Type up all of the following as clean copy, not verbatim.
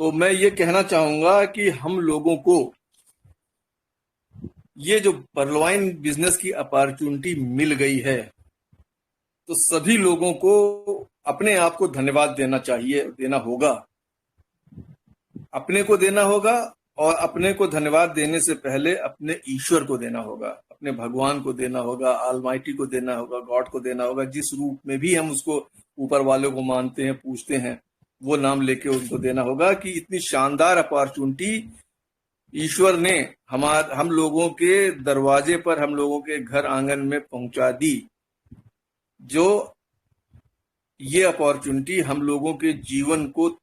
तो मैं ये कहना चाहूंगा कि हम लोगों को ये जो परलवाइन बिजनेस की अपॉर्चुनिटी मिल गई है, तो सभी लोगों को अपने आप को धन्यवाद देना चाहिए, देना होगा, अपने को देना होगा। और अपने को धन्यवाद देने से पहले अपने ईश्वर को देना होगा, अपने भगवान को देना होगा, ऑलमाइटी को देना होगा, गॉड को देना होगा, जिस रूप में भी हम उसको ऊपर वाले को मानते हैं, पूछते हैं, वो नाम लेके उनको देना होगा कि इतनी शानदार अपॉर्चुनिटी ईश्वर ने हम लोगों के दरवाजे पर, हम लोगों के घर आंगन में पहुंचा दी। जो ये अपॉर्चुनिटी हम लोगों के जीवन को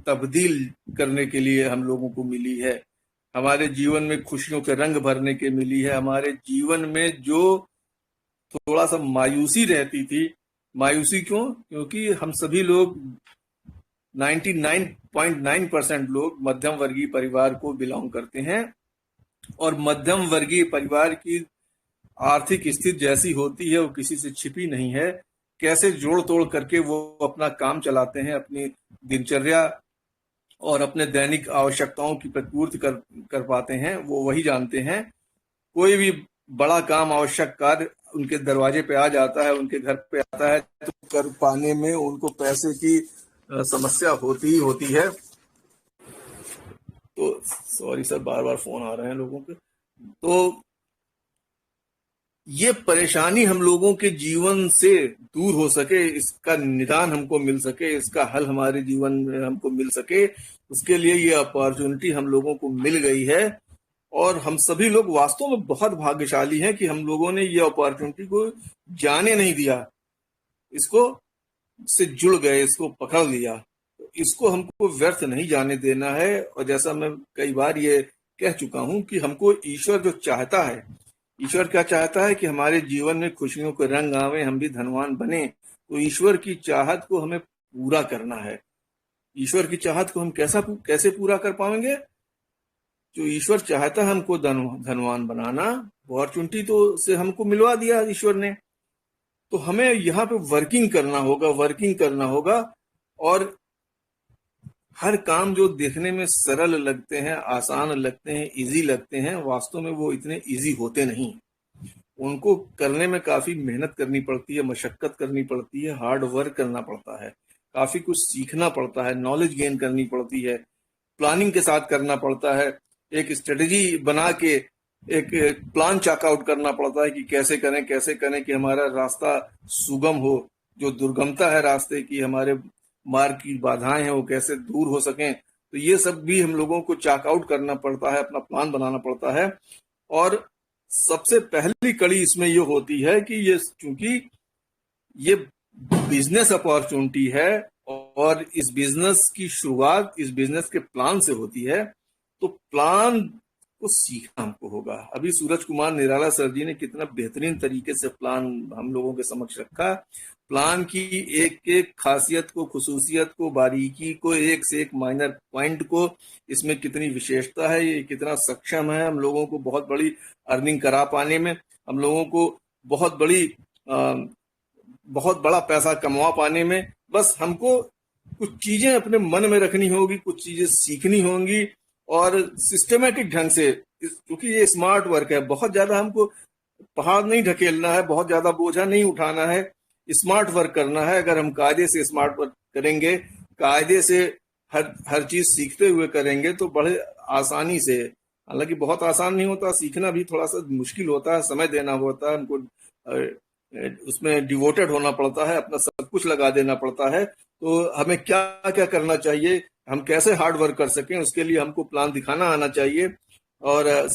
तब्दील करने के लिए हम लोगों को मिली है, हमारे जीवन में खुशियों के रंग भरने के मिली है। हमारे जीवन में जो थोड़ा सा मायूसी रहती थी, मायूसी क्यों? क्योंकि हम सभी लोग 99.9% लोग मध्यम वर्गीय परिवार को बिलोंग करते हैं, और मध्यम वर्गीय परिवार की आर्थिक स्थिति जैसी होती है वो किसी से छिपी नहीं है। कैसे जोड़ तोड़ करके वो अपना काम चलाते हैं, अपनी दिनचर्या और अपने दैनिक आवश्यकताओं की पूर्ति कर पाते हैं, वो वही जानते हैं। कोई भी बड़ा काम, आवश्यक कार्य उनके दरवाजे पे आ जाता है, उनके घर पे आता है, तो कर पाने में उनको पैसे की समस्या होती ही होती है। तो सॉरी सर, बार बार फोन आ रहे हैं लोगों के। तो ये परेशानी हम लोगों के जीवन से दूर हो सके, इसका निदान हमको मिल सके, इसका हल हमारे जीवन में हमको मिल सके, उसके लिए ये अपॉर्चुनिटी हम लोगों को मिल गई है। और हम सभी लोग वास्तव में बहुत भाग्यशाली हैं कि हम लोगों ने ये अपॉर्चुनिटी को जाने नहीं दिया, इसको से जुड़ गए, इसको पकड़ लिया। तो इसको हमको व्यर्थ नहीं जाने देना है। और जैसा मैं कई बार ये कह चुका हूं कि हमको ईश्वर जो चाहता है, ईश्वर क्या चाहता है कि हमारे जीवन में खुशियों के रंग आवे, हम भी धनवान बने। तो ईश्वर की चाहत को हमें पूरा करना है। ईश्वर की चाहत को हम कैसे पूरा कर पाएंगे? जो ईश्वर चाहता है हमको धनवान बनाना, अपॉर्चुनिटी तो से हमको मिलवा दिया ईश्वर ने, तो हमें यहाँ पे वर्किंग करना होगा। और हर काम जो देखने में सरल लगते हैं, आसान लगते हैं, इजी लगते हैं, वास्तव में वो इतने इजी होते नहीं। उनको करने में काफी मेहनत करनी पड़ती है, मशक्कत करनी पड़ती है, हार्ड वर्क करना पड़ता है, काफी कुछ सीखना पड़ता है, नॉलेज गेन करनी पड़ती है, प्लानिंग के साथ करना पड़ता है, एक स्ट्रेटेजी बना के एक प्लान चेकआउट करना पड़ता है कि कैसे करें कि हमारा रास्ता सुगम हो, जो दुर्गमता है रास्ते की, हमारे मार्ग की बाधाएं हैं, वो कैसे दूर हो सकें। तो ये सब भी हम लोगों को चेकआउट करना पड़ता है, अपना प्लान बनाना पड़ता है। और सबसे पहली कड़ी इसमें ये होती है कि ये चूंकि ये बिजनेस अपॉर्चुनिटी है और इस बिजनेस की शुरुआत इस बिजनेस के प्लान से होती है, तो प्लान को सीखना हमको होगा। अभी सूरज कुमार निराला सर जी ने कितना बेहतरीन तरीके से प्लान हम लोगों के समक्ष रखा। प्लान की एक एक खासियत को, खुसूसियत को, बारीकी को, एक से एक माइनर पॉइंट को, इसमें कितनी विशेषता है, ये कितना सक्षम है हम लोगों को बहुत बड़ी अर्निंग करा पाने में, हम लोगों को बहुत बड़ा पैसा कमवा पाने में। बस हमको कुछ चीजें अपने मन में रखनी होगी, कुछ चीजें सीखनी होंगी और सिस्टमेटिक ढंग से, क्योंकि ये स्मार्ट वर्क है, बहुत ज्यादा हमको पहाड़ नहीं ढकेलना है, बहुत ज्यादा बोझा नहीं उठाना है, स्मार्ट वर्क करना है। अगर हम कायदे से स्मार्ट वर्क करेंगे, कायदे से हर चीज सीखते हुए करेंगे तो बड़े आसानी से, हालांकि बहुत आसान नहीं होता, सीखना भी थोड़ा सा मुश्किल होता है, समय देना होता है हमको, उसमें डिवोटेड होना पड़ता है, अपना सब कुछ लगा देना पड़ता है। तो हमें क्या क्या करना चाहिए, हम कैसे हार्ड वर्क कर सकें, उसके लिए हमको प्लान दिखाना आना चाहिए। और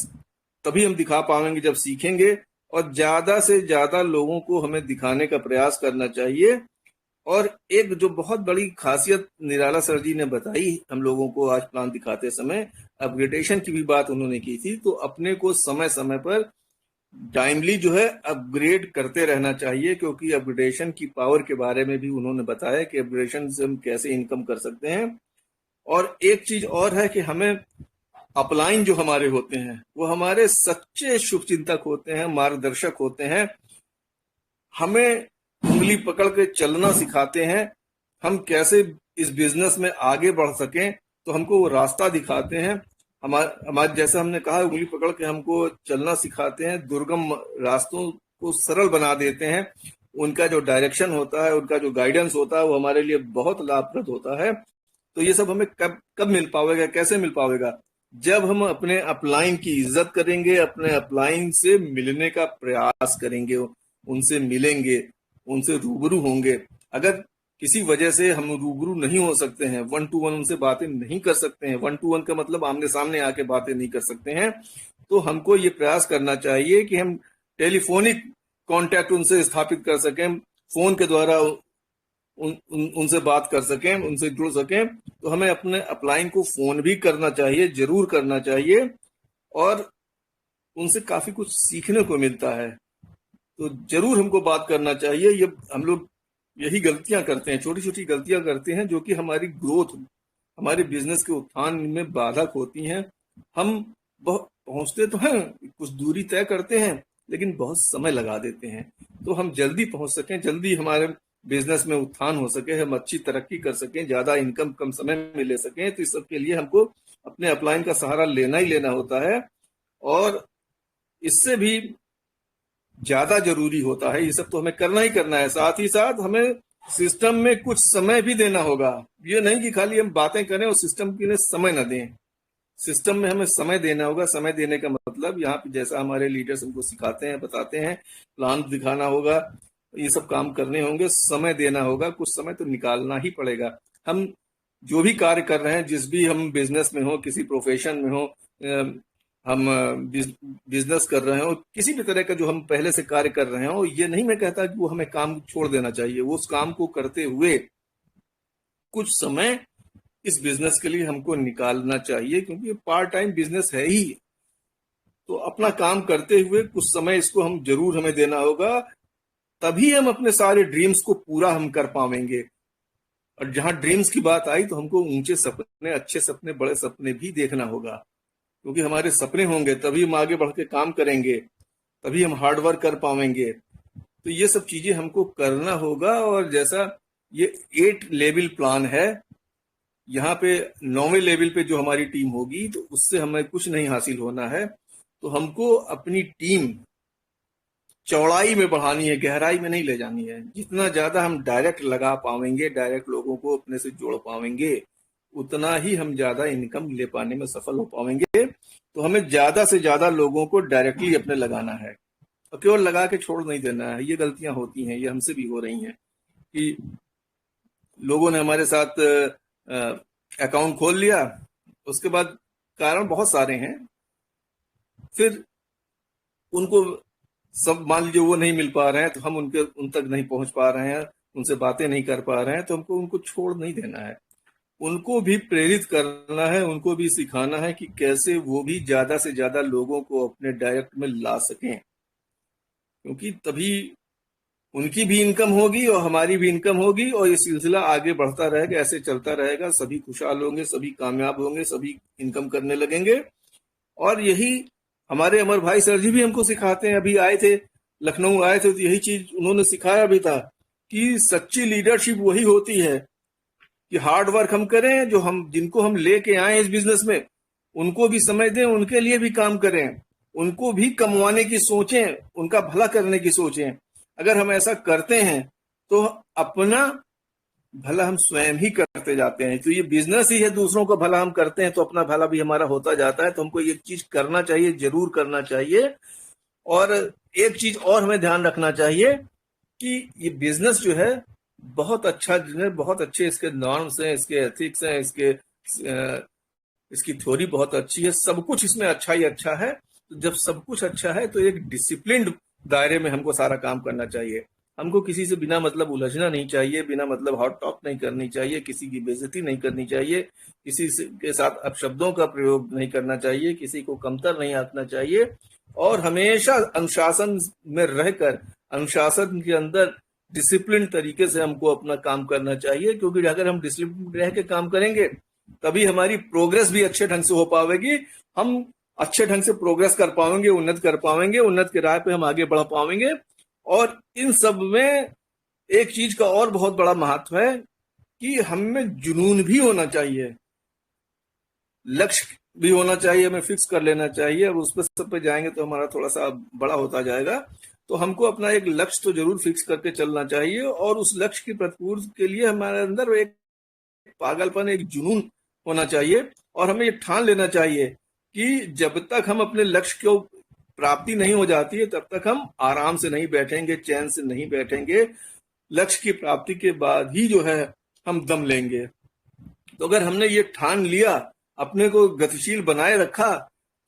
तभी हम दिखा पाएंगे जब सीखेंगे, और ज्यादा से ज्यादा लोगों को हमें दिखाने का प्रयास करना चाहिए। और एक जो बहुत बड़ी खासियत निराला सर जी ने बताई हम लोगों को आज प्लान दिखाते समय, अपग्रेडेशन की भी बात उन्होंने की थी। तो अपने को समय समय पर टाइमली जो है अपग्रेड करते रहना चाहिए, क्योंकि अपग्रेडेशन की पावर के बारे में भी उन्होंने बताया कि अपग्रेडेशन से हम कैसे इनकम कर सकते हैं। और एक चीज और है कि हमें अपलाइन जो हमारे होते हैं वो हमारे सच्चे शुभचिंतक होते हैं, मार्गदर्शक होते हैं, हमें उंगली पकड़ के चलना सिखाते हैं, हम कैसे इस बिजनेस में आगे बढ़ सकें। तो हमको वो रास्ता दिखाते हैं। हमारे जैसा हमने कहा, उंगली पकड़ के हमको चलना सिखाते हैं, दुर्गम रास्तों को सरल बना देते हैं। उनका जो डायरेक्शन होता है, उनका जो गाइडेंस होता है, वो हमारे लिए बहुत लाभप्रद होता है। तो ये सब हमें कब कब मिल पाएगा, कैसे मिल पाएगा? जब हम अपने अपलाइन की इज्जत करेंगे, अपने अपलाइन से मिलने का प्रयास करेंगे, उनसे मिलेंगे, उनसे रूबरू होंगे। अगर किसी वजह से हम रूबरू नहीं हो सकते हैं, 1-to-1 उनसे बातें नहीं कर सकते हैं, 1-to-1 का मतलब आमने सामने आके बातें नहीं कर सकते हैं, तो हमको ये प्रयास करना चाहिए कि हम टेलीफोनिक कांटेक्ट उनसे स्थापित कर सकें, फोन के द्वारा उनसे बात कर सकें, उनसे जुड़ सकें। तो हमें अपने अपलाइन को फोन भी करना चाहिए, जरूर करना चाहिए, और उनसे काफी कुछ सीखने को मिलता है। तो जरूर हमको बात करना चाहिए। ये हम लोग यही गलतियां करते हैं, छोटी छोटी गलतियां करते हैं, जो कि हमारी ग्रोथ, हमारे बिजनेस के उत्थान में बाधक होती हैं। हम बहुत पहुंचते तो हैं, कुछ दूरी तय करते हैं, लेकिन बहुत समय लगा देते हैं। तो हम जल्दी पहुंच सकें, जल्दी हमारे बिजनेस में उत्थान हो सके, हम अच्छी तरक्की कर सकें, ज्यादा इनकम कम समय में ले सकें, तो इस सब के लिए हमको अपने अपलाइन का सहारा लेना ही लेना होता है। और इससे भी ज्यादा जरूरी होता है, ये सब तो हमें करना ही करना है। साथ ही साथ हमें सिस्टम में कुछ समय भी देना होगा। ये नहीं कि खाली हम बातें करें और सिस्टम के लिए समय न दें। सिस्टम में हमें समय देना होगा। समय देने का मतलब यहाँ पे जैसा हमारे लीडर्स हमको सिखाते हैं, बताते हैं, प्लान दिखाना होगा, ये सब काम करने होंगे, समय देना होगा, कुछ समय तो निकालना ही पड़ेगा। हम जो भी कार्य कर रहे हैं, जिस भी हम बिजनेस में हो, किसी प्रोफेशन में हो, हम बिजनेस कर रहे हो, किसी भी तरह का जो हम पहले से कार्य कर रहे हो, ये नहीं मैं कहता कि वो हमें काम छोड़ देना चाहिए। वो उस काम को करते हुए कुछ समय इस बिजनेस के लिए हमको निकालना चाहिए, क्योंकि ये पार्ट टाइम बिजनेस है ही। तो अपना काम करते हुए कुछ समय इसको हम जरूर हमें देना होगा, तभी हम अपने सारे ड्रीम्स को पूरा हम कर पाएंगे। और जहां ड्रीम्स की बात आई, तो हमको ऊंचे सपने, अच्छे सपने, बड़े सपने भी देखना होगा, क्योंकि हमारे सपने होंगे तभी हम आगे बढ़ के काम करेंगे, तभी हम हार्ड वर्क कर पाएंगे। तो ये सब चीजें हमको करना होगा। और जैसा ये 8 लेवल प्लान है, यहाँ पे 9वें लेवल पे जो हमारी टीम होगी, तो उससे हमें कुछ नहीं हासिल होना है। तो हमको अपनी टीम चौड़ाई में बढ़ानी है, गहराई में नहीं ले जानी है। जितना ज्यादा हम डायरेक्ट लगा पाएंगे, डायरेक्ट लोगों को अपने से जोड़ पाएंगे, उतना ही हम ज्यादा इनकम ले पाने में सफल हो पाएंगे। तो हमें ज्यादा से ज्यादा लोगों को डायरेक्टली अपने लगाना है, और केवल लगा के छोड़ नहीं देना है। ये गलतियां होती हैं, ये हमसे भी हो रही हैं कि लोगों ने हमारे साथ अकाउंट खोल लिया, उसके बाद कारण बहुत सारे हैं, फिर उनको सब मान लीजिए वो नहीं मिल पा रहे हैं, तो हम उन तक नहीं पहुंच पा रहे हैं, उनसे बातें नहीं कर पा रहे हैं, तो हमको उनको छोड़ नहीं देना है। उनको भी प्रेरित करना है, उनको भी सिखाना है कि कैसे वो भी ज्यादा से ज्यादा लोगों को अपने डायरेक्ट में ला सकें, क्योंकि तभी उनकी भी इनकम होगी और हमारी भी इनकम होगी, और ये सिलसिला आगे बढ़ता रहेगा, ऐसे चलता रहेगा। सभी खुशहाल होंगे, सभी कामयाब होंगे, सभी इनकम करने लगेंगे। और यही हमारे अमर भाई सर जी भी हमको सिखाते हैं। अभी आए थे, लखनऊ आए थे, तो यही चीज उन्होंने सिखाया भी था कि सच्ची लीडरशिप वही होती है कि हार्ड वर्क हम करें, जो हम जिनको हम लेके आए इस बिजनेस में, उनको भी समय दें, उनके लिए भी काम करें, उनको भी कमवाने की सोचें, उनका भला करने की सोचें। अगर हम ऐसा करते हैं तो अपना भला हम स्वयं ही करते जाते हैं। तो ये बिजनेस ही है, दूसरों का भला हम करते हैं तो अपना भला भी हमारा होता जाता है। तो हमको ये चीज करना चाहिए, जरूर करना चाहिए। और एक चीज और हमें ध्यान रखना चाहिए कि ये बिजनेस जो है बहुत अच्छा, बहुत अच्छे इसके नॉर्म्स हैं, इसके एथिक्स हैं, इसकी थ्योरी बहुत अच्छी है, सब कुछ इसमें अच्छा ही अच्छा है। तो जब सब कुछ अच्छा है, तो एक डिसिप्लिन्ड दायरे में हमको सारा काम करना चाहिए। हमको किसी से बिना मतलब उलझना नहीं चाहिए, बिना मतलब हॉट टॉक नहीं करनी चाहिए, किसी की बेइज्जती नहीं करनी चाहिए, किसी के साथ अपशब्दों का प्रयोग नहीं करना चाहिए, किसी को कमतर नहीं आंकना चाहिए। और हमेशा अनुशासन में रहकर, अनुशासन के अंदर डिसिप्लिन तरीके से हमको अपना काम करना चाहिए, क्योंकि अगर हम डिसिप्लिन रह के काम करेंगे, तभी हमारी प्रोग्रेस भी अच्छे ढंग से हो पाएगी। हम अच्छे ढंग से प्रोग्रेस कर पाएंगे, उन्नत कर पाएंगे, उन्नत के राह पे हम आगे बढ़ पाएंगे। और इन सब में एक चीज का और बहुत बड़ा महत्व है कि हम में जुनून भी होना चाहिए। लक्ष्य भी होना चाहिए, हमें फिक्स कर लेना चाहिए। अब उस पर सब पे जाएंगे तो हमारा थोड़ा सा बड़ा होता जाएगा। तो हमको अपना एक लक्ष्य तो जरूर फिक्स करके चलना चाहिए, और उस लक्ष्य की प्रतिपूर्ति के लिए हमारे अंदर एक पागलपन, एक जुनून होना चाहिए। और हमें ये ठान लेना चाहिए कि जब तक हम अपने लक्ष्य को प्राप्ति नहीं हो जाती है तब तक हम आराम से नहीं बैठेंगे, चैन से नहीं बैठेंगे। लक्ष्य की प्राप्ति के बाद ही जो है हम दम लेंगे। तो अगर हमने ये ठान लिया, अपने को गतिशील बनाए रखा,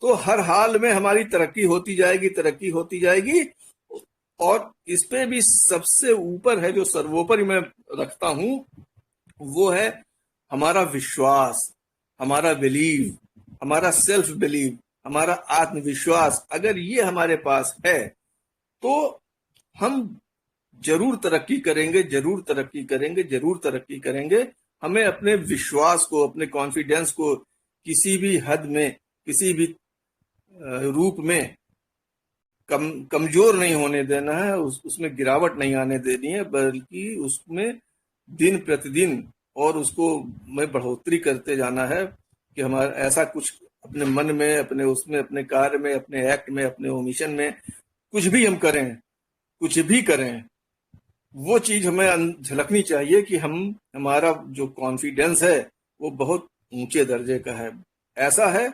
तो हर हाल में हमारी तरक्की होती जाएगी, तरक्की होती जाएगी। और इस पे भी सबसे ऊपर है, जो सर्वोपरि मैं रखता हूं, वो है हमारा विश्वास, हमारा बिलीव, हमारा सेल्फ बिलीव, हमारा आत्मविश्वास। अगर ये हमारे पास है तो हम जरूर तरक्की करेंगे, जरूर तरक्की करेंगे, जरूर तरक्की करेंगे। हमें अपने विश्वास को, अपने कॉन्फिडेंस को किसी भी हद में, किसी भी रूप में कमजोर नहीं होने देना है, उसमें गिरावट नहीं आने देनी है, बल्कि उसमें दिन प्रतिदिन और उसको में बढ़ोतरी करते जाना है कि हमारा ऐसा कुछ अपने मन में, अपने उसमें, अपने कार्य में, अपने एक्ट में, अपने ओमिशन में कुछ भी हम करें, कुछ भी करें, वो चीज हमें झलकनी चाहिए कि हमारा जो कॉन्फिडेंस है वो बहुत ऊंचे दर्जे का है। ऐसा है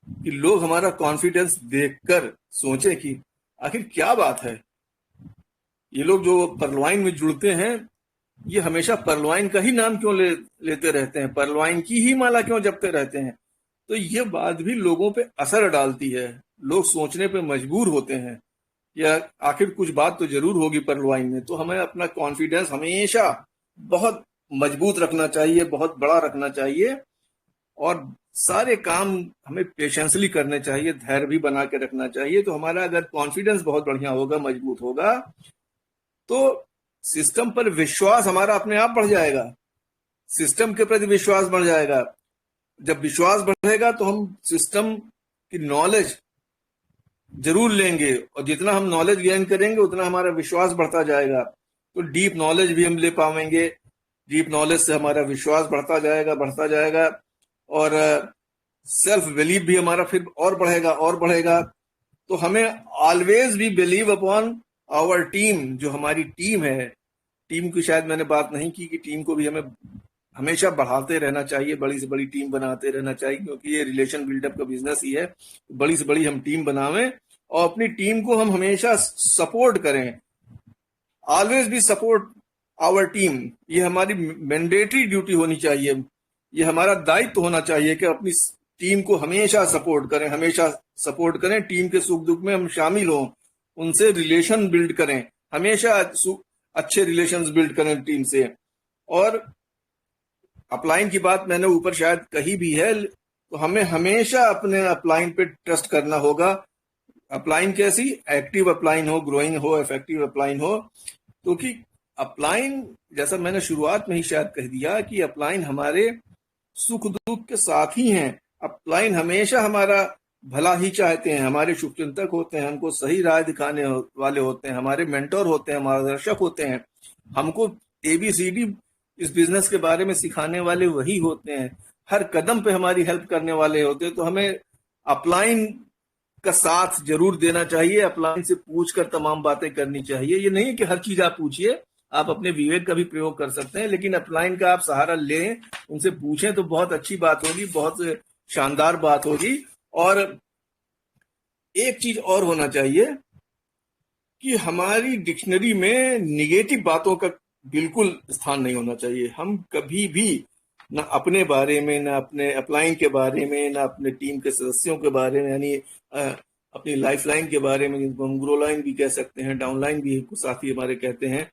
कि लोग हमारा कॉन्फिडेंस देखकर सोचें कि आखिर क्या बात है, ये लोग जो परलवाइन में जुड़ते हैं ये हमेशा परलवाइन का ही नाम क्यों लेते रहते हैं, परलवाइन की ही माला क्यों जपते रहते हैं। तो ये बात भी लोगों पे असर डालती है, लोग सोचने पे मजबूर होते हैं या आखिर कुछ बात तो जरूर होगी परलवाइन में। तो हमें अपना कॉन्फिडेंस हमेशा बहुत मजबूत रखना चाहिए, बहुत बड़ा रखना चाहिए, और सारे काम हमें पेशेंसली करने चाहिए, धैर्य भी बना के रखना चाहिए। तो हमारा अगर कॉन्फिडेंस बहुत बढ़िया होगा, मजबूत होगा, तो सिस्टम पर विश्वास हमारा अपने आप बढ़ जाएगा, सिस्टम के प्रति विश्वास बढ़ जाएगा। जब विश्वास बढ़ेगा तो हम सिस्टम की नॉलेज जरूर लेंगे, और जितना हम नॉलेज गेन करेंगे उतना हमारा विश्वास बढ़ता जाएगा। तो डीप नॉलेज भी हम ले पाएंगे, डीप नॉलेज से हमारा विश्वास बढ़ता जाएगा, बढ़ता जाएगा, और सेल्फ बिलीव भी हमारा फिर और बढ़ेगा, और बढ़ेगा। तो हमें ऑलवेज भी बिलीव अपॉन आवर टीम, जो हमारी टीम है। टीम की शायद मैंने बात नहीं की कि टीम को भी हमें हमेशा बढ़ाते रहना चाहिए, बड़ी से बड़ी टीम बनाते रहना चाहिए, क्योंकि ये रिलेशन बिल्डअप का बिजनेस ही है। बड़ी से बड़ी हम टीम बनावें और अपनी टीम को हम हमेशा सपोर्ट करें, ऑलवेज भी सपोर्ट आवर टीम। ये हमारी मैंडेटरी ड्यूटी होनी चाहिए, ये हमारा दायित्व होना चाहिए कि अपनी टीम को हमेशा सपोर्ट करें, हमेशा सपोर्ट करें। टीम के सुख दुख में हम शामिल हों, उनसे रिलेशन बिल्ड करें, हमेशा अच्छे रिलेशंस बिल्ड करें टीम से। और अपलाइन की बात मैंने ऊपर शायद कही भी है, तो हमें हमेशा अपने अपलाइन पे ट्रस्ट करना होगा। अपलाइन कैसी, एक्टिव अपलाइन हो, ग्रोइंग हो, इफेक्टिव अपलाइन हो। क्योंकि अपलाइन, जैसा मैंने शुरुआत में ही शायद कह दिया, कि अपलाइन हमारे सुख दुख के साथ ही हैं। अपलाइन हमेशा हमारा भला ही चाहते हैं, हमारे शुभचिंतक होते हैं, हमको सही राह दिखाने वाले होते हैं, हमारे मेंटोर होते हैं, मार्गदर्शक होते हैं। हमको ABCD इस बिजनेस के बारे में सिखाने वाले वही होते हैं, हर कदम पे हमारी हेल्प करने वाले होते हैं। तो हमें अपलाइन का साथ जरूर देना चाहिए, अपलाइन से पूछकर तमाम बातें करनी चाहिए। ये नहीं कि हर चीज आप पूछिए, आप अपने विवेक का भी प्रयोग कर सकते हैं, लेकिन अपलाइन का आप सहारा लें, उनसे पूछें तो बहुत अच्छी बात होगी, बहुत शानदार बात होगी। और एक चीज और होना चाहिए कि हमारी डिक्शनरी में निगेटिव बातों का बिल्कुल स्थान नहीं होना चाहिए। हम कभी भी ना अपने बारे में, ना अपने अपलाइन के बारे में, ना अपने टीम के सदस्यों के बारे में, यानी अपनी लाइफ लाइन के बारे में, जिनको हम ग्रो लाइन भी कह सकते हैं, डाउन लाइन भी साथी हमारे कहते हैं,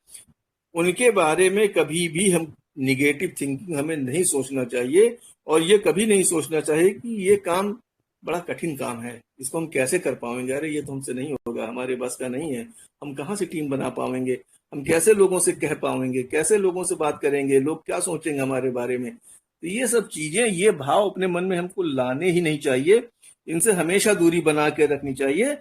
उनके बारे में कभी भी हम निगेटिव थिंकिंग हमें नहीं सोचना चाहिए। और ये कभी नहीं सोचना चाहिए कि ये काम बड़ा कठिन काम है, इसको हम कैसे कर पाएंगे, अरे ये तो हमसे नहीं होगा, हमारे बस का नहीं है, हम कहाँ से टीम बना पाएंगे, हम कैसे लोगों से कह पाएंगे, कैसे लोगों से बात करेंगे, लोग क्या सोचेंगे हमारे बारे में। तो ये सब चीजें, ये भाव अपने मन में हमको लाने ही नहीं चाहिए, इनसे हमेशा दूरी बना के रखनी चाहिए।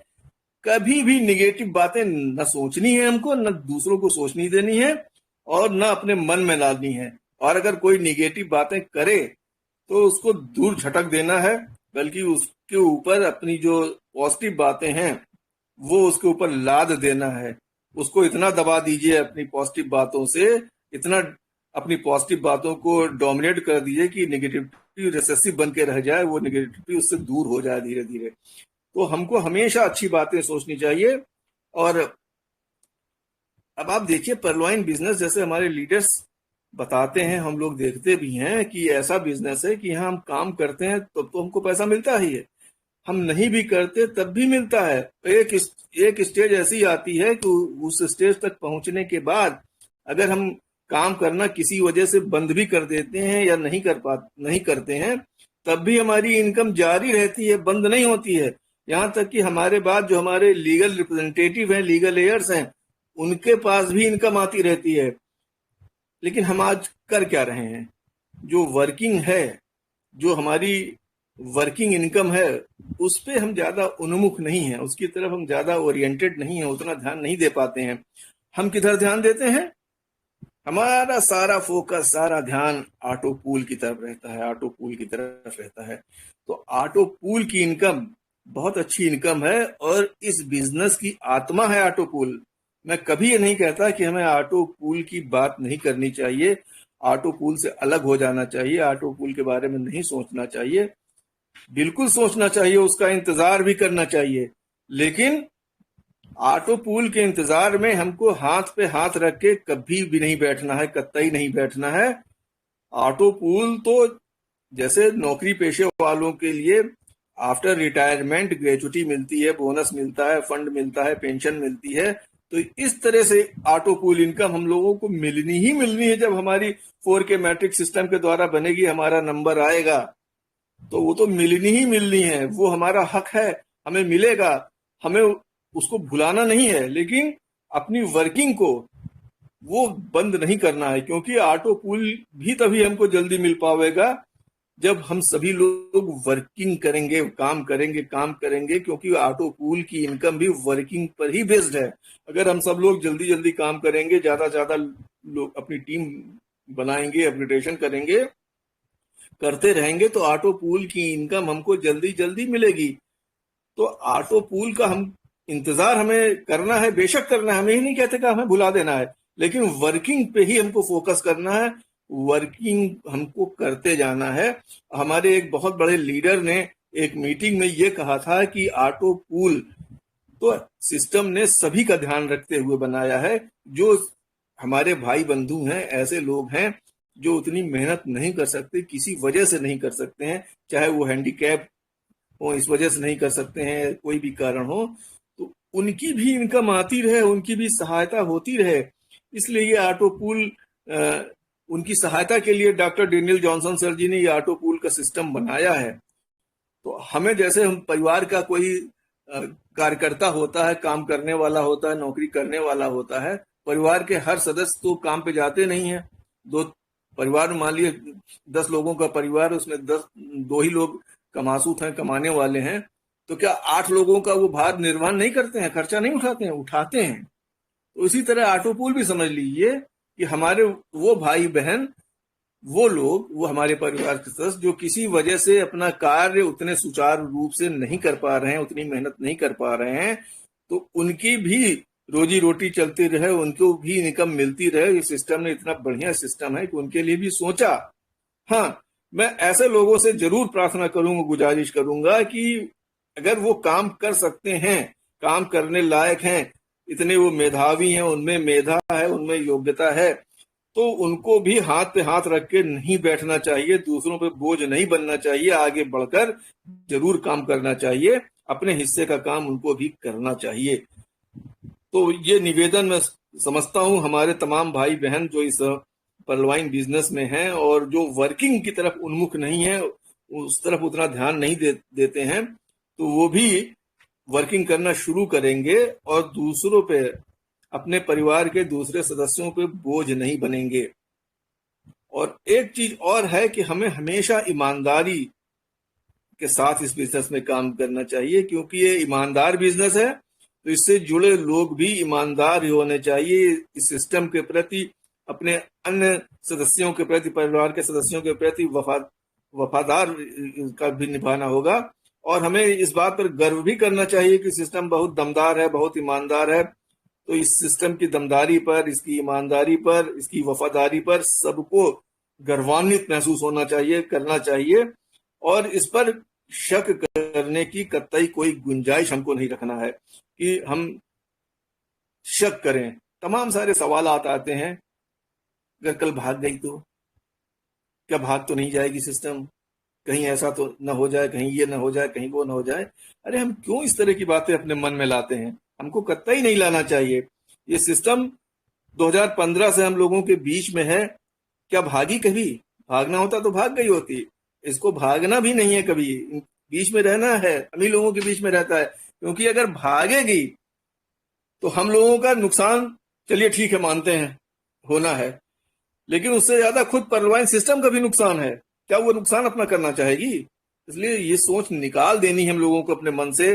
कभी भी निगेटिव बातें न सोचनी है हमको, न दूसरों को सोचनी देनी है, और न अपने मन में लानी है। और अगर कोई निगेटिव बातें करे तो उसको दूर झटक देना है, बल्कि उसके ऊपर अपनी जो पॉजिटिव बातें हैं वो उसके ऊपर लाद देना है। उसको इतना दबा दीजिए अपनी पॉजिटिव बातों से, इतना अपनी पॉजिटिव बातों को डोमिनेट कर दीजिए कि नेगेटिविटी रिसेसिव बन के रह जाए, वो नेगेटिविटी उससे दूर हो जाए धीरे धीरे। तो हमको हमेशा अच्छी बातें सोचनी चाहिए। और अब आप देखिए, परलवाइन बिजनेस जैसे हमारे लीडर्स बताते हैं, हम लोग देखते भी हैं कि ऐसा बिजनेस है कि यहाँ हम काम करते हैं तो हमको पैसा मिलता ही है, हम नहीं भी करते तब भी मिलता है। एक स्टेज ऐसी आती है कि उस स्टेज तक पहुंचने के बाद अगर हम काम करना किसी वजह से बंद भी कर देते हैं या नहीं करते हैं, तब भी हमारी इनकम जारी रहती है, बंद नहीं होती है। यहाँ तक कि हमारे बाद जो हमारे लीगल रिप्रेजेंटेटिव हैं, लीगल एयर्स हैं, उनके पास भी इनकम आती रहती है। लेकिन हम आज कर क्या रहे हैं? जो वर्किंग है, जो हमारी वर्किंग इनकम है, उस पे हम ज्यादा उन्मुख नहीं है, उसकी तरफ हम ज्यादा ओरिएंटेड नहीं है, उतना ध्यान नहीं दे पाते हैं। हम किधर ध्यान देते हैं? हमारा सारा फोकस, सारा ध्यान ऑटो पूल की तरफ रहता है, ऑटो पूल की तरफ रहता है। तो ऑटो पूल की इनकम बहुत अच्छी इनकम है और इस बिजनेस की आत्मा है ऑटो पूल। मैं कभी ये नहीं कहता कि हमें ऑटो पूल की बात नहीं करनी चाहिए, ऑटो पूल से अलग हो जाना चाहिए, ऑटो पूल के बारे में नहीं सोचना चाहिए। बिल्कुल सोचना चाहिए, उसका इंतजार भी करना चाहिए, लेकिन ऑटो पूल के इंतजार में हमको हाथ पे हाथ रख के कभी भी नहीं बैठना है, कतई नहीं बैठना है। ऑटो पूल तो जैसे नौकरी पेशे वालों के लिए आफ्टर रिटायरमेंट ग्रेजुटी मिलती है, बोनस मिलता है, फंड मिलता है, पेंशन मिलती है, तो इस तरह से ऑटो पूल इनकम हम लोगों को मिलनी ही मिलनी है। जब हमारी 4K मैट्रिक सिस्टम के द्वारा बनेगी, हमारा नंबर आएगा, तो वो तो मिलनी ही मिलनी है, वो हमारा हक है, हमें मिलेगा, हमें उसको भुलाना नहीं है। लेकिन अपनी वर्किंग को वो बंद नहीं करना है, क्योंकि ऑटो पूल भी तभी हमको जल्दी मिल पाएगा जब हम सभी लोग वर्किंग करेंगे, काम करेंगे, क्योंकि ऑटो पूल की इनकम भी वर्किंग पर ही बेस्ड है। अगर हम सब लोग जल्दी जल्दी काम करेंगे, ज्यादा ज्यादा लोग अपनी टीम बनाएंगे, अपग्रेडेशन करेंगे, करते रहेंगे, तो ऑटो पूल की इनकम हमको जल्दी जल्दी मिलेगी। तो ऑटो पूल का हम इंतजार हमें करना है, बेशक करना है, हमें ही नहीं कहते कि हमें भुला देना है, लेकिन वर्किंग पे ही हमको फोकस करना है, वर्किंग हमको करते जाना है। हमारे एक बहुत बड़े लीडर ने एक मीटिंग में ये कहा था कि ऑटो पूल तो सिस्टम ने सभी का ध्यान रखते हुए बनाया है। जो हमारे भाई बंधु हैं, ऐसे लोग हैं जो उतनी मेहनत नहीं कर सकते, किसी वजह से नहीं कर सकते हैं, चाहे वो हैंडीकैप हो, इस वजह से नहीं कर सकते हैं, कोई भी कारण हो, तो उनकी भी इनकम आती रहे, उनकी भी सहायता होती रहे। इसलिए ये ऑटो पूल, उनकी सहायता के लिए डॉक्टर डेनियल जॉनसन सर जी ने ये ऑटो पूल का सिस्टम बनाया है। तो हमें, जैसे हम परिवार का कोई कार्यकर्ता होता है, काम करने वाला होता है, नौकरी करने वाला होता है, परिवार के हर सदस्य तो काम पे जाते नहीं है। दो परिवार में मान लिए 10 लोगों का परिवार, उसमें 2 ही लोग कमासूत हैं, कमाने वाले हैं, तो क्या 8 लोगों का वो भार निर्वहन नहीं करते हैं, खर्चा नहीं उठाते हैं? उठाते हैं। तो इसी तरह ऑटो पूल भी समझ लीजिए कि हमारे वो भाई बहन, वो लोग, वो हमारे परिवार के सदस्य जो किसी वजह से अपना कार्य उतने सुचारू रूप से नहीं कर पा रहे हैं, उतनी मेहनत नहीं कर पा रहे हैं, तो उनकी भी रोजी रोटी चलती रहे, उनको भी इनकम मिलती रहे। ये सिस्टम ने इतना बढ़िया सिस्टम है कि उनके लिए भी सोचा। हाँ, मैं ऐसे लोगों से जरूर प्रार्थना करूंगा, गुजारिश करूंगा कि अगर वो काम कर सकते हैं, काम करने लायक हैं, इतने वो मेधावी हैं, उनमें मेधा है, उनमें योग्यता है, तो उनको भी हाथ पे हाथ रख के नहीं बैठना चाहिए, दूसरों पे बोझ नहीं बनना चाहिए, आगे बढ़कर जरूर काम करना चाहिए, अपने हिस्से का काम उनको भी करना चाहिए। तो ये निवेदन मैं समझता हूं हमारे तमाम भाई बहन जो इस परलवाइन बिजनेस में हैं और जो वर्किंग की तरफ उन्मुख नहीं है, उस तरफ उतना ध्यान नहीं देते हैं, तो वो भी वर्किंग करना शुरू करेंगे और दूसरों पे, अपने परिवार के दूसरे सदस्यों पे बोझ नहीं बनेंगे। और एक चीज और है कि हमें हमेशा ईमानदारी के साथ इस बिजनेस में काम करना चाहिए, क्योंकि ये ईमानदार बिजनेस है, तो इससे जुड़े लोग भी ईमानदार ही होने चाहिए, इस सिस्टम के प्रति, अपने अन्य सदस्यों के प्रति, परिवार के सदस्यों के प्रति वफादार का भी निभाना होगा। और हमें इस बात पर गर्व भी करना चाहिए कि सिस्टम बहुत दमदार है, बहुत ईमानदार है। तो इस सिस्टम की दमदारी पर, इसकी ईमानदारी पर, इसकी वफादारी पर सबको गर्वान्वित महसूस होना चाहिए, करना चाहिए। और इस पर शक करने की कतई कोई गुंजाइश हमको नहीं रखना है कि हम शक करें। तमाम सारे सवाल आते हैं, अगर कल भाग गई तो क्या भाग तो नहीं जाएगी सिस्टम, कहीं ऐसा तो न हो जाए, कहीं ये न हो जाए, कहीं वो न हो जाए। अरे हम क्यों इस तरह की बातें अपने मन में लाते हैं? हमको कतई नहीं लाना चाहिए। ये सिस्टम 2015 से हम लोगों के बीच में है। क्या भागी कभी? भागना होता तो भाग गई होती। इसको भागना भी नहीं है कभी, बीच में रहना है, हम ही लोगों के बीच में रहता है। क्योंकि अगर भागेगी तो हम लोगों का नुकसान, चलिए ठीक है मानते हैं होना है, लेकिन उससे ज्यादा खुद परलवाइन सिस्टम का भी नुकसान है। क्या वो नुकसान अपना करना चाहेगी? इसलिए ये सोच निकाल देनी है हम लोगों को अपने मन से,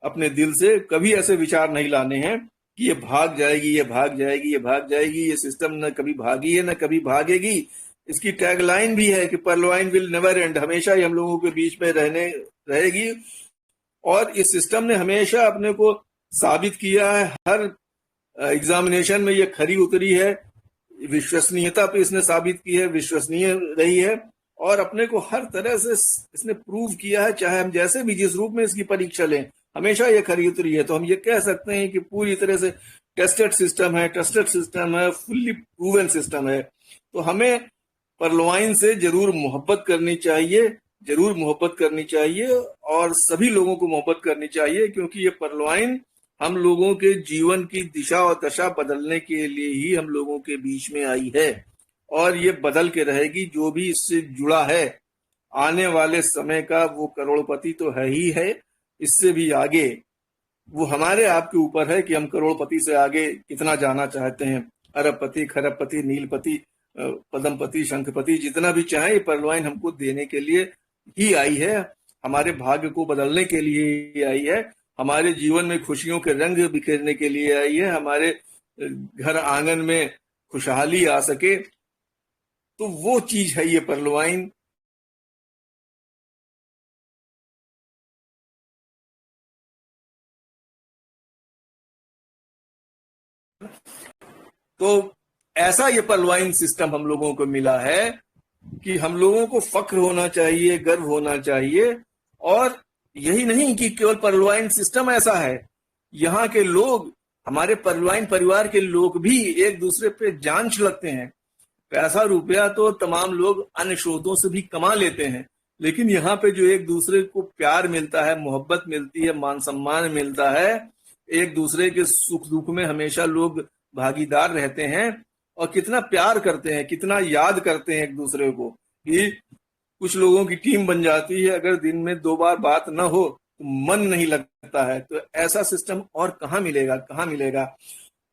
अपने दिल से। कभी ऐसे विचार नहीं लाने हैं कि ये भाग जाएगी, ये भाग जाएगी, ये भाग जाएगी। ये सिस्टम न कभी भागी है, न कभी भागेगी। इसकी टैगलाइन भी है कि परलवाइन विल नेवर एंड, हमेशा ही हम लोगों के बीच में रहने रहेगी। और इस सिस्टम ने हमेशा अपने को साबित किया है, हर एग्जामिनेशन में ये खरी उतरी है, विश्वसनीयता पे इसने साबित की है, विश्वसनीय रही है। और अपने को हर तरह से इसने प्रूव किया है, चाहे हम जैसे भी जिस रूप में इसकी परीक्षा लें, हमेशा ये खरी उतरी है। तो हम ये कह सकते हैं कि पूरी तरह से टेस्टेड सिस्टम है, ट्रस्टेड सिस्टम है, फुल्ली प्रूवन सिस्टम है। तो हमें परलवाइन से जरूर मोहब्बत करनी चाहिए, जरूर मोहब्बत करनी चाहिए, और सभी लोगों को मोहब्बत करनी चाहिए। क्योंकि ये परलवाइन हम लोगों के जीवन की दिशा और दशा बदलने के लिए ही हम लोगों के बीच में आई है, और ये बदल के रहेगी। जो भी इससे जुड़ा है आने वाले समय का, वो करोड़पति तो है ही है, इससे भी आगे वो हमारे आपके ऊपर है कि हम करोड़पति से आगे कितना जाना चाहते हैं। अरबपति, खरबपति, नीलपति, पद्मपति, शंखपति, जितना भी चाहे, ये परलवाइन हमको देने के लिए ही आई है, हमारे भाग्य को बदलने के लिए ही आई है, हमारे जीवन में खुशियों के रंग बिखेरने के लिए आई है, हमारे घर आंगन में खुशहाली आ सके। तो वो चीज है ये परलवाइन। तो ऐसा ये परलवाइन सिस्टम हम लोगों को मिला है कि हम लोगों को फक्र होना चाहिए, गर्व होना चाहिए। और यही नहीं कि केवल परलवाइन सिस्टम ऐसा है, यहाँ के लोग, हमारे परलवाइन परिवार के लोग भी एक दूसरे पे जान छिड़कते हैं। पैसा रुपया तो तमाम लोग अन्य स्रोतों से भी कमा लेते हैं, लेकिन यहाँ पे जो एक दूसरे को प्यार मिलता है, मोहब्बत मिलती है, मान सम्मान मिलता है, एक दूसरे के सुख दुख में हमेशा लोग भागीदार रहते हैं, और कितना प्यार करते हैं, कितना याद करते हैं एक दूसरे को। कि कुछ लोगों की टीम बन जाती है, अगर दिन में 2 बार बात न हो तो मन नहीं लगता है। तो ऐसा सिस्टम और कहाँ मिलेगा, कहाँ मिलेगा?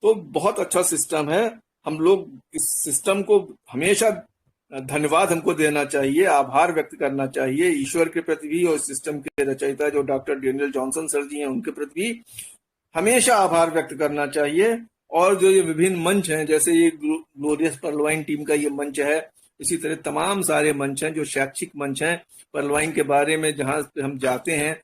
तो बहुत अच्छा सिस्टम है। हम लोग इस सिस्टम को हमेशा धन्यवाद हमको देना चाहिए, आभार व्यक्त करना चाहिए ईश्वर के प्रति भी, और सिस्टम के रचयिता जो डॉक्टर डेनियल जॉनसन सर जी हैं उनके प्रति भी हमेशा आभार व्यक्त करना चाहिए। और जो ये विभिन्न मंच हैं, जैसे ये ग्लोरियस परलवाइन टीम का ये मंच है, इसी तरह तमाम सारे मंच हैं जो शैक्षिक मंच हैं परलवाइन के बारे में, जहां पे हम जाते हैं,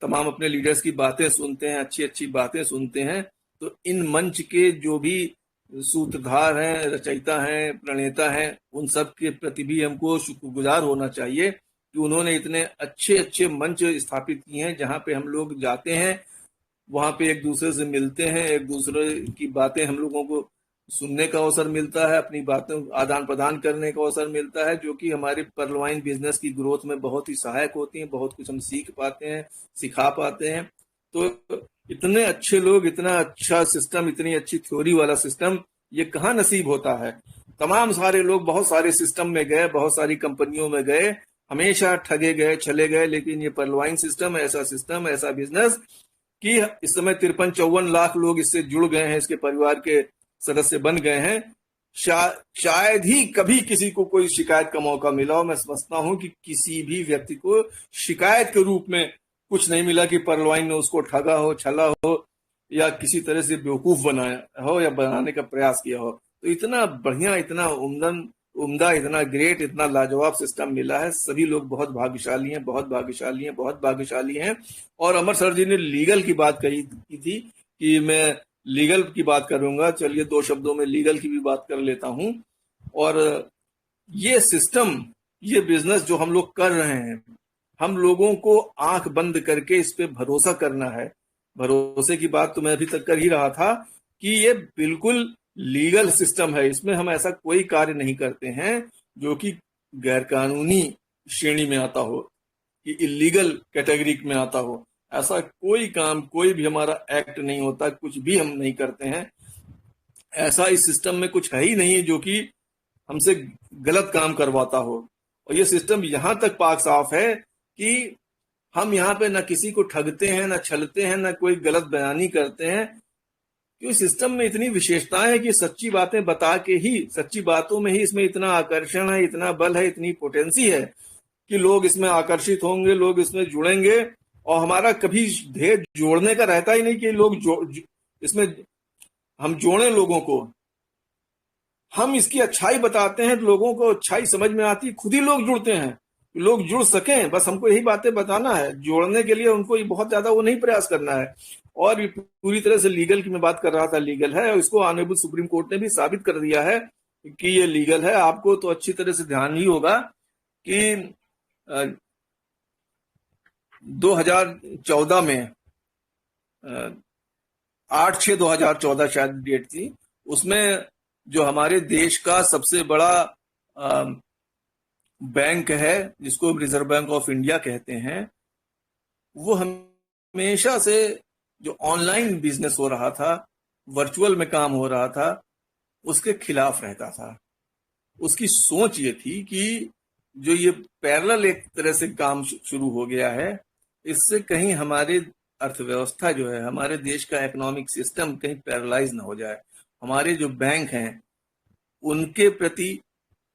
तमाम अपने लीडर्स की बातें सुनते हैं, अच्छी अच्छी बातें सुनते हैं। तो इन मंच के जो भी सूत्रधार हैं, रचयिता हैं, प्रणेता हैं, उन सब के प्रति भी हमको शुक्रगुजार होना चाहिए कि उन्होंने इतने अच्छे अच्छे मंच स्थापित किए हैं, जहाँ पे हम लोग जाते हैं, वहां पे एक दूसरे से मिलते हैं, एक दूसरे की बातें हम लोगों को सुनने का अवसर मिलता है, अपनी बातों आदान प्रदान करने का अवसर मिलता है, जो कि हमारे परलवाइन बिजनेस की ग्रोथ में बहुत ही सहायक होती है। बहुत कुछ हम सीख पाते हैं, सिखा पाते हैं। तो इतने अच्छे लोग, इतना अच्छा सिस्टम, इतनी अच्छी थ्योरी वाला सिस्टम, ये कहाँ नसीब होता है? तमाम सारे लोग बहुत सारे सिस्टम में गए, बहुत सारी कंपनियों में गए, हमेशा ठगे गए, चले गए। लेकिन ये परलवाइन सिस्टम, ऐसा बिजनेस कि इस समय 53-54 लाख लोग इससे जुड़ गए हैं, इसके परिवार के सदस्य बन गए हैं। शायद ही कभी किसी को कोई शिकायत का मौका मिला हो। मैं समझता हूं कि किसी भी व्यक्ति को शिकायत के रूप में कुछ नहीं मिला कि परलवाइन ने उसको ठगा हो, छला हो, या किसी तरह से बेवकूफ बनाया हो, या बनाने का प्रयास किया हो। तो इतना बढ़िया, इतना उम्दन उम्दा, इतना ग्रेट, इतना लाजवाब सिस्टम मिला है। सभी लोग बहुत भाग्यशाली हैं, बहुत भाग्यशाली हैं, बहुत भाग्यशाली हैं। और अमर सर जी ने लीगल की बात कही की थी कि मैं लीगल की बात करूंगा। चलिए 2 शब्दों में लीगल की भी बात कर लेता हूं। और ये सिस्टम, ये बिजनेस जो हम लोग कर रहे हैं, हम लोगों को आंख बंद करके इस पे भरोसा करना है। भरोसे की बात तो मैं अभी तक कर ही रहा था कि ये बिल्कुल लीगल सिस्टम है। इसमें हम ऐसा कोई कार्य नहीं करते हैं जो कि गैरकानूनी श्रेणी में आता हो, कि इलीगल कैटेगरी में आता हो। ऐसा कोई काम, कोई भी हमारा एक्ट नहीं होता, कुछ भी हम नहीं करते हैं। ऐसा इस सिस्टम में कुछ है ही नहीं जो कि हमसे गलत काम करवाता हो। और ये सिस्टम यहां तक पाक साफ है कि हम यहाँ पे न किसी को ठगते हैं, न छलते हैं, न कोई गलत बयानी करते हैं। क्योंकि सिस्टम में इतनी विशेषताएं है कि सच्ची बातें बता के ही, सच्ची बातों में ही इसमें इतना आकर्षण है, इतना बल है, इतनी पोटेंसी है कि लोग इसमें आकर्षित होंगे, लोग इसमें जुड़ेंगे। और हमारा कभी ध्येय जोड़ने का रहता ही नहीं कि लोग इसमें हम जोड़ें लोगों को। हम इसकी अच्छाई बताते हैं तो लोगों को अच्छाई समझ में आती है, खुद ही लोग जुड़ते हैं। लोग जुड़ सकें, बस हमको यही बातें बताना है। जोड़ने के लिए उनको बहुत ज्यादा वो नहीं प्रयास करना है। और ये पूरी तरह से लीगल की मैं बात कर रहा था, लीगल है। इसको ऑनरेबल सुप्रीम कोर्ट ने भी साबित कर दिया है कि ये लीगल है। आपको तो अच्छी तरह से ध्यान ही होगा कि 2014 में 8/6/2014 शायद डेट थी, उसमें जो हमारे देश का सबसे बड़ा बैंक है, जिसको रिजर्व बैंक ऑफ इंडिया कहते हैं, वो हमेशा से जो ऑनलाइन बिजनेस हो रहा था, वर्चुअल में काम हो रहा था, उसके खिलाफ रहता था। उसकी सोच ये थी कि जो ये पैरेलल एक तरह से काम शुरू हो गया है, इससे कहीं हमारी अर्थव्यवस्था जो है, हमारे देश का इकोनॉमिक सिस्टम कहीं पैरालाइज ना हो जाए, हमारे जो बैंक हैं उनके प्रति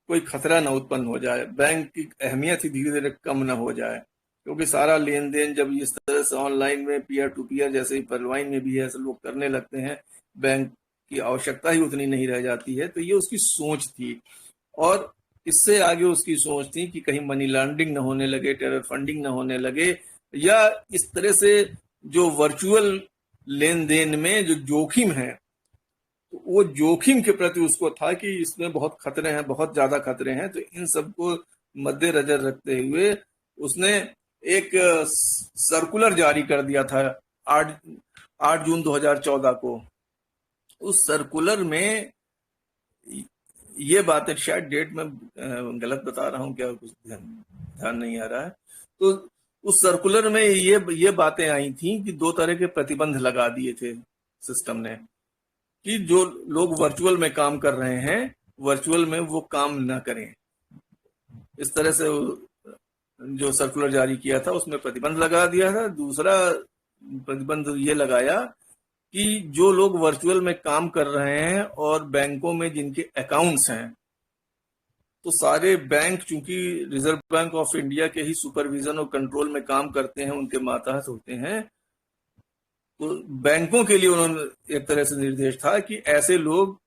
कोई खतरा ना उत्पन्न हो जाए, बैंक की अहमियत ही धीरे धीरे कम ना हो जाए। क्योंकि सारा लेन देन जब इस तरह से ऑनलाइन में, पीयर टू पीयर, जैसे ही परवाइन में भी है, ऐसे लोग करने लगते हैं, बैंक की आवश्यकता ही उतनी नहीं रह जाती है। तो ये उसकी सोच थी। और इससे आगे उसकी सोच थी कि कहीं मनी लॉन्ड्रिंग ना होने लगे, टेरर फंडिंग ना होने लगे, या इस तरह से जो वर्चुअल लेन देन में जो जोखिम है, तो वो जोखिम के प्रति उसको था कि इसमें बहुत खतरे हैं, बहुत ज्यादा खतरे हैं। तो इन सबको मद्देनजर रखते हुए उसने एक सर्कुलर जारी कर दिया था 8 जून 2014 को। उस सर्कुलर में ये बातें, शायद डेट में गलत बता रहा हूँ क्या, कुछ ध्यान नहीं आ रहा है, तो उस सर्कुलर में ये बातें आई थी कि 2 तरह के प्रतिबंध लगा दिए थे सिस्टम ने, कि जो लोग वर्चुअल में काम कर रहे हैं, वर्चुअल में वो काम ना करें। इस तरह से जो सर्कुलर जारी किया था उसमें प्रतिबंध लगा दिया था। दूसरा प्रतिबंध ये लगाया कि जो लोग वर्चुअल में काम कर रहे हैं और बैंकों में जिनके अकाउंट्स हैं, तो सारे बैंक चूंकि रिजर्व बैंक ऑफ इंडिया के ही सुपरविजन और कंट्रोल में काम करते हैं, उनके मातहत होते हैं, तो बैंकों के लिए उन्होंने एक तरह से निर्देश था कि ऐसे लोग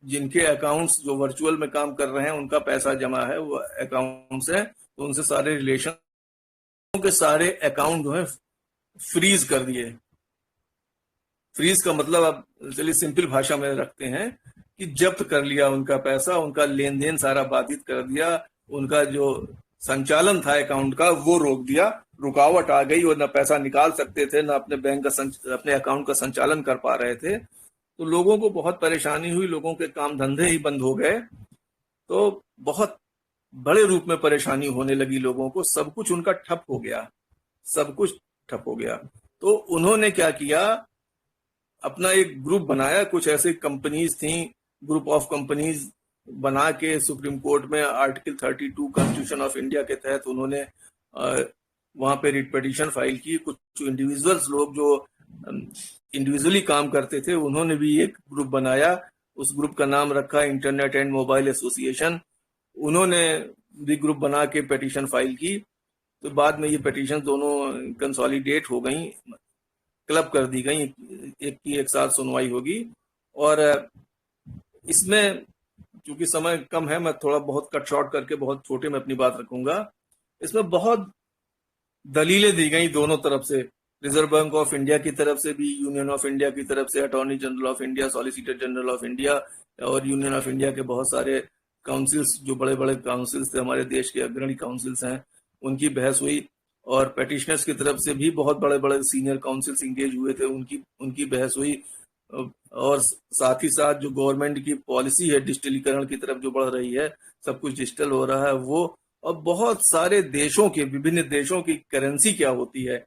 जिनके अकाउंट्स जो वर्चुअल में काम कर रहे हैं, उनका पैसा जमा है, वो अकाउंट्स है, तो उनसे सारे रिलेशन के सारे अकाउंट जो है फ्रीज कर दिए। फ्रीज का मतलब आप चलिए सिंपल भाषा में रखते हैं कि जब्त कर लिया उनका पैसा, उनका लेन देन सारा बाधित कर दिया, उनका जो संचालन था अकाउंट का वो रोक दिया, रुकावट आ गई और ना पैसा निकाल सकते थे, ना अपने बैंक का अपने अकाउंट का संचालन कर पा रहे थे। तो लोगों को बहुत परेशानी हुई, लोगों के काम धंधे ही बंद हो गए, तो बहुत बड़े रूप में परेशानी होने लगी लोगों को। सब कुछ उनका ठप हो गया, सब कुछ ठप हो गया। तो उन्होंने क्या किया, अपना एक ग्रुप बनाया, कुछ ऐसे कंपनीज थी, ग्रुप ऑफ कंपनीज बना के सुप्रीम कोर्ट में आर्टिकल 32 कॉन्स्टिट्यूशन ऑफ इंडिया के तहत उन्होंने वहां पे रिट पिटीशन फाइल की। कुछ इंडिविजुअल्स लोग जो इंडिविजुअली काम करते थे, उन्होंने भी एक ग्रुप बनाया। उस ग्रुप का नाम रखा इंटरनेट एंड मोबाइल एसोसिएशन। उन्होंने भी ग्रुप बना के पिटीशन फाइल की। तो बाद में ये पिटीशन दोनों कंसोलिडेट हो गई, क्लब कर दी गई, एक की एक साथ सुनवाई होगी। और इसमें चूंकि समय कम है, मैं थोड़ा बहुत कट शॉर्ट करके बहुत छोटे में अपनी बात रखूंगा। इसमें बहुत दलीलें दी गई दोनों तरफ से, रिजर्व बैंक ऑफ इंडिया की तरफ से भी, यूनियन ऑफ इंडिया की तरफ से, attorney general of India, solicitor general of India और यूनियन ऑफ इंडिया के बहुत सारे काउंसिल्स, जो बड़े बड़े काउंसिल्स थे, हमारे देश के अग्रणी काउंसिल्स हैं, उनकी बहस हुई। और पेटिशनर्स की तरफ से भी बहुत बड़े बड़े सीनियर काउंसिल्स इंगेज हुए थे, उनकी उनकी बहस हुई। और साथ ही साथ जो गवर्नमेंट की पॉलिसी है डिजिटलीकरण की तरफ जो बढ़ रही है, सब कुछ डिजिटल हो रहा है वो, और बहुत सारे देशों के, विभिन्न देशों की करेंसी क्या होती है,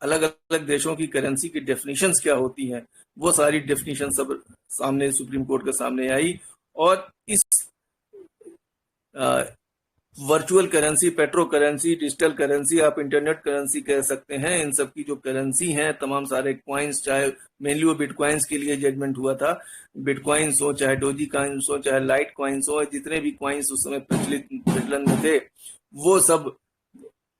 अलग अलग देशों की करेंसी की डेफिनेशंस क्या होती हैं, वो सारी डेफिनेशन सब सामने सुप्रीम कोर्ट के सामने आई। और इस virtual currency, petro currency, digital currency, आप इंटरनेट करेंसी कह सकते हैं, इन सब की जो करेंसी हैं, तमाम सारे क्वाइंस, चाहे मेनली वो बिटकॉइंस के लिए जजमेंट हुआ था, बिटकॉइंस हो, चाहे डोजी कॉइंस हो, चाहे लाइट कॉइंस हो, जितने भी क्वाइंस उस समय प्रचलन में थे वो सब,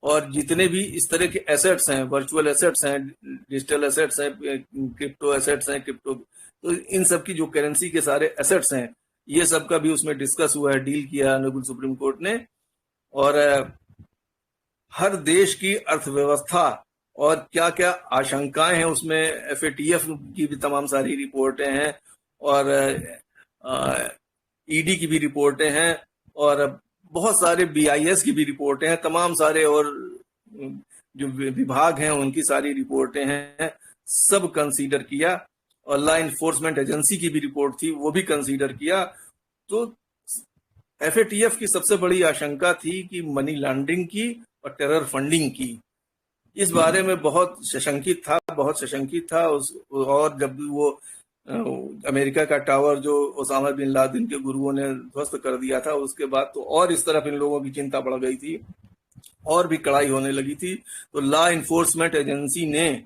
और जितने भी इस तरह के एसेट्स हैं, वर्चुअल एसेट्स हैं, डिजिटल एसेट्स हैं, क्रिप्टो एसेट्स हैं, क्रिप्टो, तो इन सब की जो करेंसी के सारे एसेट्स हैं, ये सब का भी उसमें डिस्कस हुआ है, डील किया ऑनरेबल सुप्रीम कोर्ट ने। और हर देश की अर्थव्यवस्था और क्या क्या आशंकाएं हैं उसमें, FATF की भी तमाम सारी रिपोर्टें हैं, और ED की भी रिपोर्टें हैं, और बहुत सारे BIS की भी रिपोर्टें हैं, तमाम सारे और जो विभाग हैं उनकी सारी रिपोर्टें हैं, सब कंसीडर किया। और लॉ इन्फोर्समेंट एजेंसी की भी रिपोर्ट थी, वो भी कंसीडर किया। तो FATF की सबसे बड़ी आशंका थी कि मनी लॉन्ड्रिंग की और टेरर फंडिंग की, इस बारे में बहुत सशंकित था और जब वो अमेरिका का टावर जो ओसामा बिन लादेन के गुरुओं ने ध्वस्त कर दिया था, उसके बाद तो और इस तरफ इन लोगों की चिंता बढ़ गई थी, और भी कड़ाई होने लगी थी। तो लॉ इन्फोर्समेंट एजेंसी ने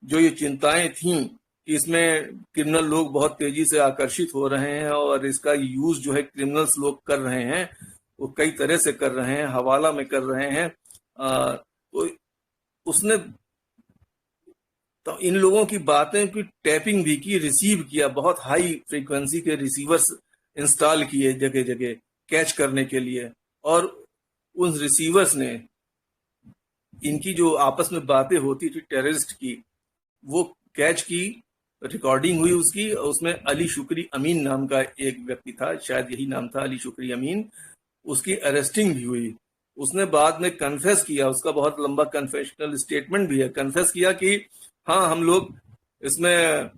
जो ये चिंताएं थीं कि इसमें क्रिमिनल लोग बहुत तेजी से आकर्षित हो रहे हैं और इसका यूज जो है क्रिमिनल्स लोग कर रहे हैं, वो कई तरह से कर रहे हैं, हवाला में कर रहे हैं, तो उसने तो इन लोगों की बातें की टैपिंग भी की, रिसीव किया, बहुत हाई फ्रीक्वेंसी के रिसीवर्स इंस्टॉल किए जगह जगह कैच करने के लिए, और उन रिसीवर्स ने इनकी जो आपस में बातें होती थी टेररिस्ट की, वो कैच की, रिकॉर्डिंग हुई उसकी। उसमें अली शुक्री अमीन नाम का एक व्यक्ति था, शायद यही नाम था, अली शुक्री अमीन, उसकी अरेस्टिंग भी हुई। उसने बाद में कन्फेस किया, उसका बहुत लंबा कन्फेशनल स्टेटमेंट भी है, कन्फेस किया कि हाँ हम लोग इसमें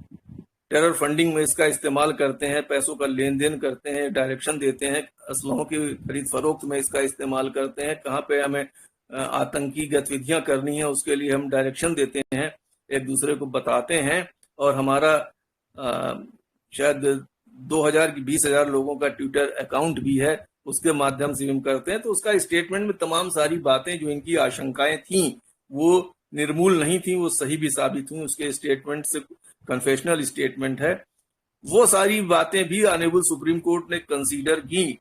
टेरर फंडिंग में इसका इस्तेमाल करते हैं, पैसों का लेन देन करते हैं, डायरेक्शन देते हैं, असलहों की खरीद फरोख्त में इसका इस्तेमाल करते हैं, कहाँ पे हमें आतंकी गतिविधियां करनी है उसके लिए हम डायरेक्शन देते हैं, एक दूसरे को बताते हैं। और हमारा शायद 2000 की 20,000 लोगों का ट्विटर अकाउंट भी है, उसके माध्यम से हम करते हैं। तो उसका स्टेटमेंट में तमाम सारी बातें जो इनकी आशंकाएं थीं वो निर्मूल नहीं थी, वो सही भी साबित हुई। उसके स्टेटमेंट से, कन्फेशनल स्टेटमेंट है, वो सारी बातें भी ऑनरेबल सुप्रीम कोर्ट ने कंसीडर की।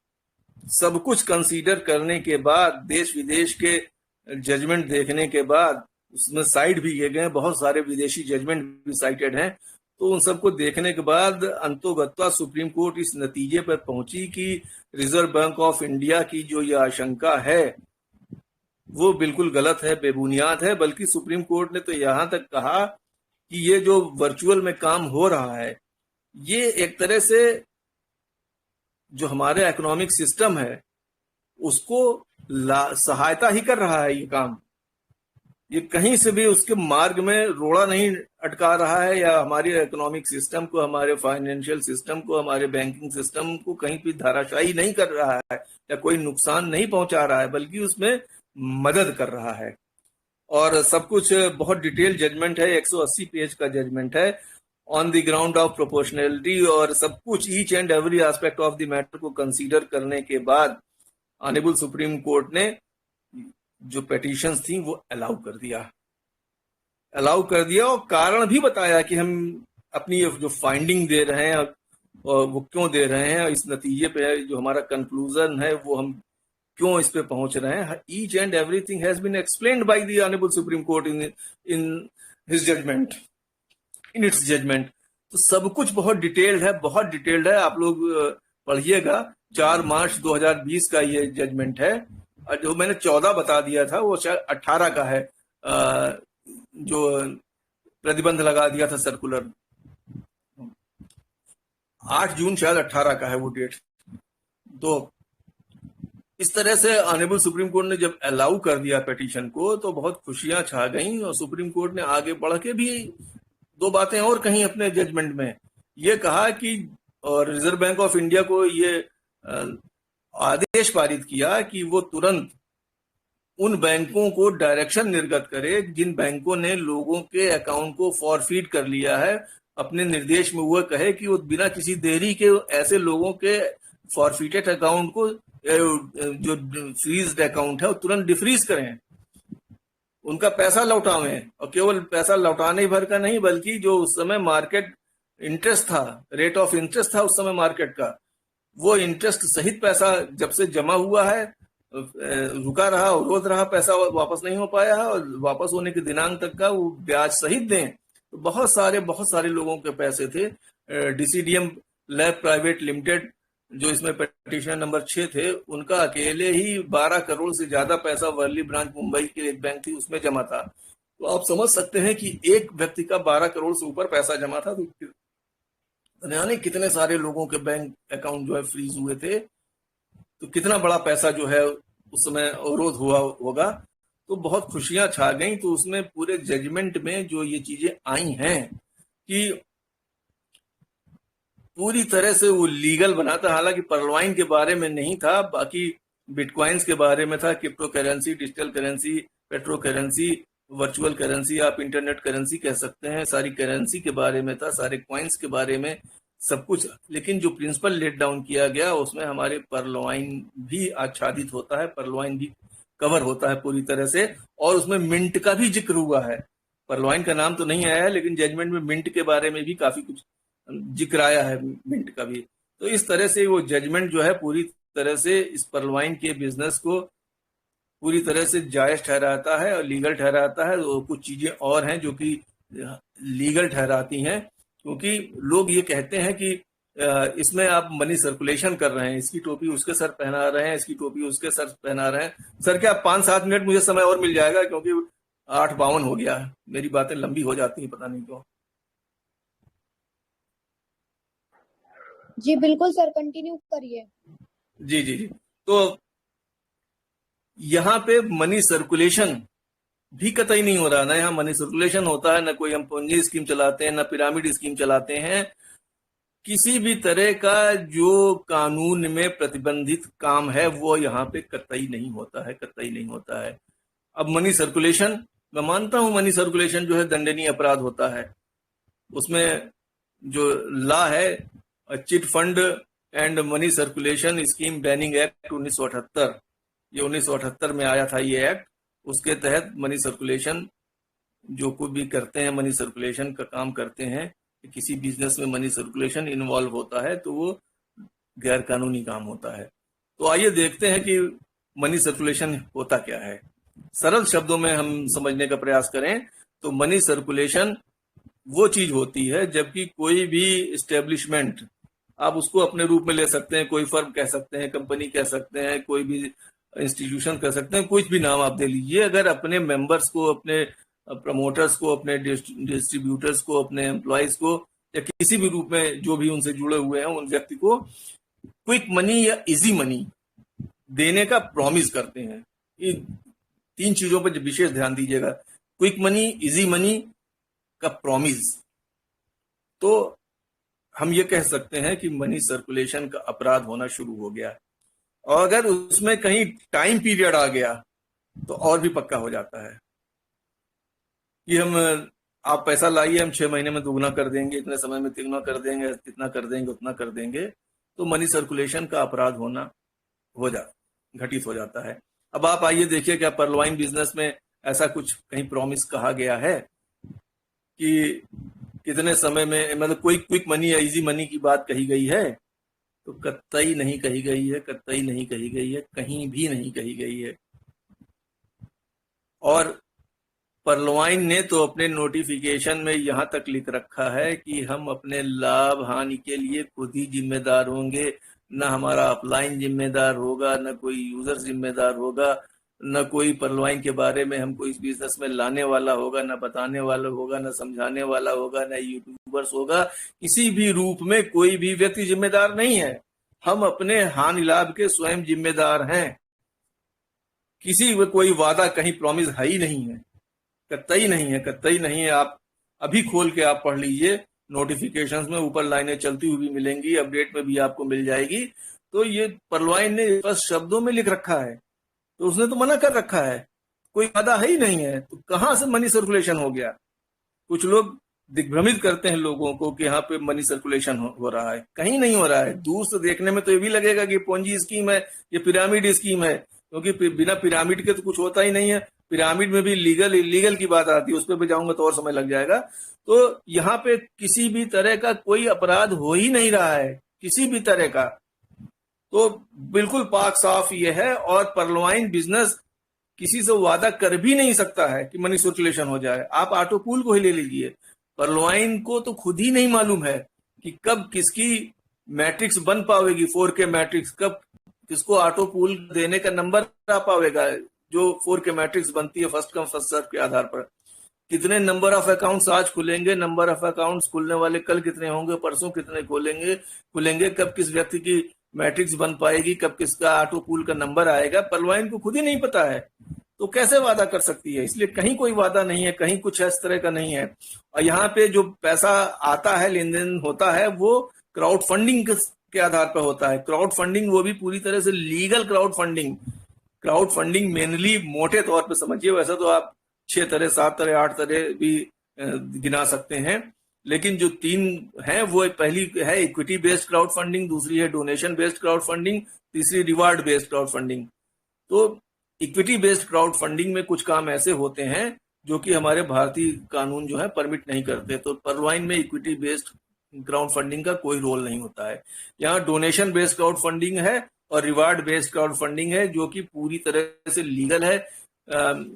सब कुछ कंसीडर करने के बाद, देश विदेश के जजमेंट देखने के बाद, उसमें साइट भी किए गए, बहुत सारे विदेशी जजमेंट भी साइटेड हैं, तो उन सबको देखने के बाद अंतोगत्वा सुप्रीम कोर्ट इस नतीजे पर पहुंची कि रिजर्व बैंक ऑफ इंडिया की जो ये आशंका है वो बिल्कुल गलत है, बेबुनियाद है। बल्कि सुप्रीम कोर्ट ने तो यहां तक कहा कि ये जो वर्चुअल में काम हो रहा है, ये एक तरह से जो हमारे इकोनॉमिक सिस्टम है उसको सहायता ही कर रहा है। ये काम, ये कहीं से भी उसके मार्ग में रोड़ा नहीं अटका रहा है, या हमारे इकोनॉमिक सिस्टम को, हमारे फाइनेंशियल सिस्टम को, हमारे बैंकिंग सिस्टम को कहीं भी धाराशायी नहीं कर रहा है या कोई नुकसान नहीं पहुंचा रहा है, बल्कि उसमें मदद कर रहा है। और सब कुछ बहुत डिटेल जजमेंट है, 180 पेज का जजमेंट है on the ground of proportionality, और सब कुछ each and every aspect of the matter को कंसीडर करने के बाद ऑनरेबल सुप्रीम कोर्ट ने जो पेटिशंस थी वो अलाउ कर दिया, और कारण भी बताया कि हम अपनी जो फाइंडिंग दे रहे हैं और वो क्यों दे रहे हैं, इस नतीजे पे जो हमारा कंक्लूजन है वो हम क्यों इस पे पहुंच रहे हैं। Each and everything has been explained by the honourable supreme court in his judgement, in its judgement. तो सब कुछ बहुत डिटेल्ड है, बहुत डिटेल्ड है। आप लोग पढ़िएगा। 4 मार्च 2020 का ये जजमेंट है। और जो मैंने 14 बता दिया था वो शायद 18 का है, जो प्रतिबंध लगा दिया था सर्कुलर। 8 जून शायद 18 का है वो डेट। तो इस तरह से ऑनरेबल सुप्रीम कोर्ट ने जब अलाउ कर दिया पिटीशन को तो बहुत खुशियां छा गईं, और सुप्रीम कोर्ट ने आगे बढ़ के भी 2 बातें और कही अपने जजमेंट में। ये कहा कि, और रिजर्व बैंक ऑफ इंडिया को ये आदेश पारित किया कि वो तुरंत उन बैंकों को डायरेक्शन निर्गत करे जिन बैंकों ने लोगों के अकाउंट को फॉरफीट कर लिया है। अपने निर्देश में वो कहे कि वो बिना किसी देरी के ऐसे लोगों के फॉरफीटेड अकाउंट को, जो फ्रीज्ड अकाउंट है, वो तुरंत डिफ्रीज करें, उनका पैसा लौटावें। और केवल पैसा लौटाने भर का नहीं, बल्कि जो उस समय मार्केट इंटरेस्ट था, रेट ऑफ इंटरेस्ट था उस समय मार्केट का, वो इंटरेस्ट सहित पैसा जब से जमा हुआ है, रुका रहा, अवरोध रहा, पैसा वापस नहीं हो पाया है, और वापस होने के दिनांक तक का वो ब्याज सहित दें। तो बहुत सारे लोगों के पैसे थे। डीसीडीएम लैब प्राइवेट लिमिटेड, जो इसमें पिटीशन नंबर 6 थे, उनका अकेले ही 12 करोड़ से ज्यादा पैसा वर्ली ब्रांच मुंबई की एक बैंक थी उसमें जमा था। तो आप समझ सकते हैं कि एक व्यक्ति का 12 करोड़ से ऊपर पैसा जमा था, तो यानी कितने सारे लोगों के बैंक अकाउंट जो है फ्रीज हुए थे। तो कितना बड़ा पैसा जो है उस समय अवरोध हुआ होगा। तो बहुत खुशियां छा गई। तो उसमें पूरे जजमेंट में जो ये चीजें आई हैं कि पूरी तरह से वो लीगल बना था। हालांकि परलवाइन के बारे में नहीं था, बाकी बिटकॉइंस के बारे में था, crypto currency, digital currency, petro currency, virtual currency, आप इंटरनेट करेंसी कह सकते हैं, सारी करेंसी के बारे में था, सारे कॉइन्स के बारे में, सब कुछ। लेकिन जो प्रिंसिपल लेट डाउन किया गया उसमें हमारे परलवाइन भी आच्छादित होता है, परलवाइन भी कवर होता है पूरी तरह से, और उसमें मिंट का भी जिक्र हुआ है। परलवाइन का नाम तो नहीं आया है, लेकिन जजमेंट में मिंट के बारे में भी काफी कुछ जिक्र आया है, मिंट का भी। तो इस तरह से वो जजमेंट जो है पूरी तरह से इस परलवाइन के बिजनेस को पूरी तरह से जायज ठहराता है और लीगल ठहराता है। और कुछ चीजें और हैं जो कि लीगल ठहराती हैं, क्योंकि लोग ये कहते हैं कि इसमें आप मनी सर्कुलेशन कर रहे हैं, इसकी टोपी उसके सर पहना रहे हैं, इसकी टोपी उसके सर पहना रहे हैं। सर क्या 5-7 मिनट मुझे समय और मिल जाएगा, क्योंकि 8:52 हो गया है, मेरी बातें लंबी हो जाती हैं पता नहीं क्यों। जी बिल्कुल सर, कंटिन्यू करिए। जी जी जी। तो यहाँ पे मनी सर्कुलेशन भी कतई नहीं हो रहा। ना यहाँ मनी सर्कुलेशन होता है, ना कोई हम पोंजी स्कीम चलाते हैं, ना पिरामिड स्कीम चलाते हैं। किसी भी तरह का जो कानून में प्रतिबंधित काम है वो यहाँ पे कतई नहीं होता है, कतई नहीं होता है। अब मनी सर्कुलेशन, मैं मानता हूं मनी सर्कुलेशन जो है दंडनीय अपराध होता है। उसमें जो लॉ है, chit fund and money circulation scheme banning act 1978, ये 1978 में आया था ये एक्ट। उसके तहत मनी सर्कुलेशन जो कोई भी करते हैं, मनी सर्कुलेशन का काम करते हैं, किसी बिजनेस में मनी सर्कुलेशन इन्वॉल्व होता है तो वो गैर कानूनी काम होता है। तो आइए देखते हैं कि मनी सर्कुलेशन होता क्या है। सरल शब्दों में हम समझने का प्रयास करें तो मनी सर्कुलेशन वो चीज होती है जबकि कोई भी इस्टेब्लिशमेंट, आप उसको अपने रूप में ले सकते हैं, कोई फर्म कह सकते हैं, कंपनी कह सकते हैं, कोई भी इंस्टीट्यूशन कह सकते हैं, कुछ भी नाम आप दे लीजिए, अगर अपने मेंबर्स को, अपने प्रमोटर्स को, अपने डिस्ट्रीब्यूटर्स को, अपने एम्प्लॉयज को, या किसी भी रूप में जो भी उनसे जुड़े हुए हैं उन व्यक्ति को क्विक मनी या इजी मनी देने का प्रॉमिस करते हैं। ये 3 चीजों पर विशेष ध्यान दीजिएगा, क्विक मनी, इजी मनी का प्रॉमिस। तो हम ये कह सकते हैं कि मनी सर्कुलेशन का अपराध होना शुरू हो गया, और अगर उसमें कहीं टाइम पीरियड आ गया तो और भी पक्का हो जाता है कि आप पैसा लाइए, हम 6 महीने में दुगना कर देंगे, इतने समय में तिगुना कर देंगे, इतना कर देंगे, उतना कर देंगे। तो मनी सर्कुलेशन का अपराध होना घटित हो जाता है। अब आप आइए देखिए, क्या परलवाइन बिजनेस में ऐसा कुछ कहीं प्रॉमिस कहा गया है कि कितने समय में, मतलब कोई क्विक मनी या इजी मनी की बात कही गई है? तो कतई नहीं कही गई है, कतई नहीं कही गई है, कहीं भी नहीं कही गई है। और परलवाइन ने तो अपने नोटिफिकेशन में यहां तक लिख रखा है कि हम अपने लाभ हानि के लिए खुद ही जिम्मेदार होंगे, न हमारा अपलाइन जिम्मेदार होगा, न कोई यूजर जिम्मेदार होगा, न कोई परलवाइन के बारे में हमको इस बिजनेस में लाने वाला होगा, न बताने वाला होगा, न समझाने वाला होगा, न यूट्यूबर्स होगा। किसी भी रूप में कोई भी व्यक्ति जिम्मेदार नहीं है। हम अपने हानि लाभ के स्वयं जिम्मेदार हैं। किसी में कोई वादा कहीं प्रॉमिस है ही नहीं है, कतई नहीं है, कतई नहीं है। आप अभी खोल के आप पढ़ लीजिए, नोटिफिकेशंस में ऊपर लाइनें चलती हुई भी मिलेंगी, अपडेट में भी आपको मिल जाएगी। तो ये परलवाइन ने बस शब्दों में लिख रखा है, तो उसने तो मना कर रखा है, कोई वादा है ही नहीं है, तो कहां से मनी सर्कुलेशन हो गया। कुछ लोग दिग्भ्रमित करते हैं लोगों को कि यहाँ पे मनी सर्कुलेशन हो रहा है, कहीं नहीं हो रहा है। दूर से देखने में तो ये भी लगेगा कि पोंजी स्कीम है, ये पिरामिड स्कीम है, क्योंकि बिना पिरामिड के तो कुछ होता ही नहीं है। पिरामिड में भी लीगल इलीगल की बात आती है, उस पर भी जाऊंगा तो और समय लग जाएगा। तो यहाँ पे किसी भी तरह का कोई अपराध हो ही नहीं रहा है, किसी भी तरह का। तो बिल्कुल पाक साफ ये है, और परलवाइन बिजनेस किसी से वादा कर भी नहीं सकता है कि मनी सर्कुलेशन हो जाए। आप ऑटो पूल को ही ले लीजिए, परलवाइन को तो खुद ही नहीं मालूम है कि कब किसकी मैट्रिक्स बन पावेगी, 4K मैट्रिक्स, कब किसको ऑटो पूल देने का नंबर आ पावेगा, जो 4K मैट्रिक्स बनती है फर्स्ट कम फर्स्ट सर्व के आधार पर। कितने नंबर ऑफ अकाउंट्स आज खुलेंगे, नंबर ऑफ अकाउंट्स खुलने वाले कल कितने होंगे, परसों कितने खुलेंगे, कब किस व्यक्ति की मैट्रिक्स बन पाएगी, कब किसका ऑटो पूल का नंबर आएगा, परलवाइन को खुद ही नहीं पता है, तो कैसे वादा कर सकती है। इसलिए कहीं कोई वादा नहीं है, कहीं कुछ इस तरह का नहीं है। और यहाँ पे जो पैसा आता है, लेन देन होता है, वो क्राउड फंडिंग के आधार पर होता है। क्राउड फंडिंग वो भी पूरी तरह से legal crowd funding. Crowd funding mainly मोटे तौर पे समझिए, वैसे तो आप 6 तरह 7 तरह 8 तरह भी गिना सकते हैं, लेकिन जो 3 हैं वो पहली है इक्विटी बेस्ड क्राउड फंडिंग, दूसरी है डोनेशन बेस्ड क्राउड फंडिंग, तीसरी रिवार्ड बेस्ड क्राउड फंडिंग। तो इक्विटी बेस्ड क्राउड फंडिंग में कुछ काम ऐसे होते हैं जो कि हमारे भारतीय कानून जो है परमिट नहीं करते। तो परलवाइन में इक्विटी बेस्ड क्राउड फंडिंग का कोई रोल नहीं होता है। यहाँ डोनेशन बेस्ड क्राउड फंडिंग है और रिवार्ड बेस्ड क्राउड फंडिंग है, जो कि पूरी तरह से लीगल है।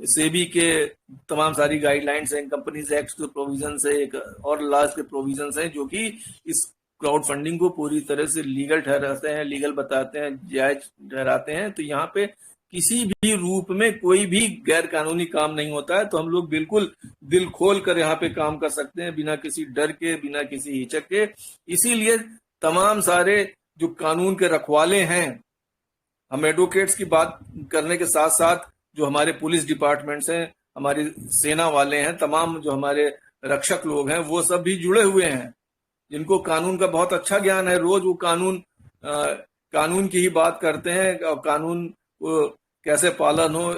सेबी के तमाम सारी गाइडलाइंस हैं, कंपनीज एक्ट के प्रोविजन है, एक और लॉज के प्रोविजन हैं, जो कि इस क्राउड फंडिंग को पूरी तरह से लीगल ठहराते हैं, लीगल बताते हैं, जायज ठहराते हैं। तो यहाँ पे किसी भी रूप में कोई भी गैर कानूनी काम नहीं होता है। तो हम लोग बिल्कुल दिल खोल कर यहाँ पे काम कर सकते हैं, बिना किसी डर के, बिना किसी हिचक के। इसीलिए तमाम सारे जो कानून के रखवाले हैं, हम एडवोकेट्स की बात करने के साथ साथ जो हमारे पुलिस डिपार्टमेंट्स हैं, हमारी सेना वाले हैं, तमाम जो हमारे रक्षक लोग हैं, वो सब भी जुड़े हुए हैं, जिनको कानून का बहुत अच्छा ज्ञान है। रोज वो कानून की ही बात करते हैं, और कानून वो कैसे पालन हो,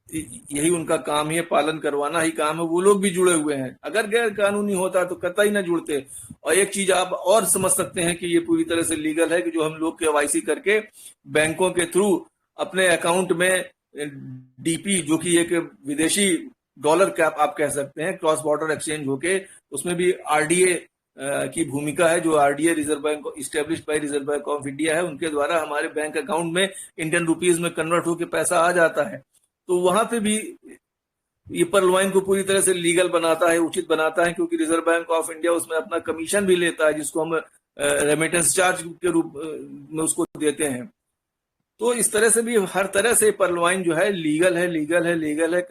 यही उनका काम है, पालन करवाना ही काम है। वो लोग भी जुड़े हुए हैं। अगर गैर कानूनी होता तो कतई ना जुड़ते। और एक चीज आप और समझ सकते हैं कि ये पूरी तरह से लीगल है कि जो हम लोग KYC करके बैंकों के थ्रू अपने अकाउंट में DP, जो कि एक विदेशी डॉलर कैप आप कह सकते हैं, क्रॉस बॉर्डर एक्सचेंज होके, उसमें भी RDA की भूमिका है, जो RDA reserve bank established bye reserve bank of India है, उनके द्वारा हमारे बैंक अकाउंट में इंडियन रुपीज में कन्वर्ट होकर पैसा आ जाता है। तो वहां पे भी ये परलवाइन को पूरी तरह से लीगल बनाता है, उचित बनाता है, क्योंकि रिजर्व बैंक ऑफ इंडिया उसमें अपना कमीशन भी लेता है, जिसको हम रेमिटेंस चार्ज के रूप में उसको देते हैं। तो इस तरह से भी हर तरह से परलवाइन जो है लीगल है, लीगल है, लीगल है।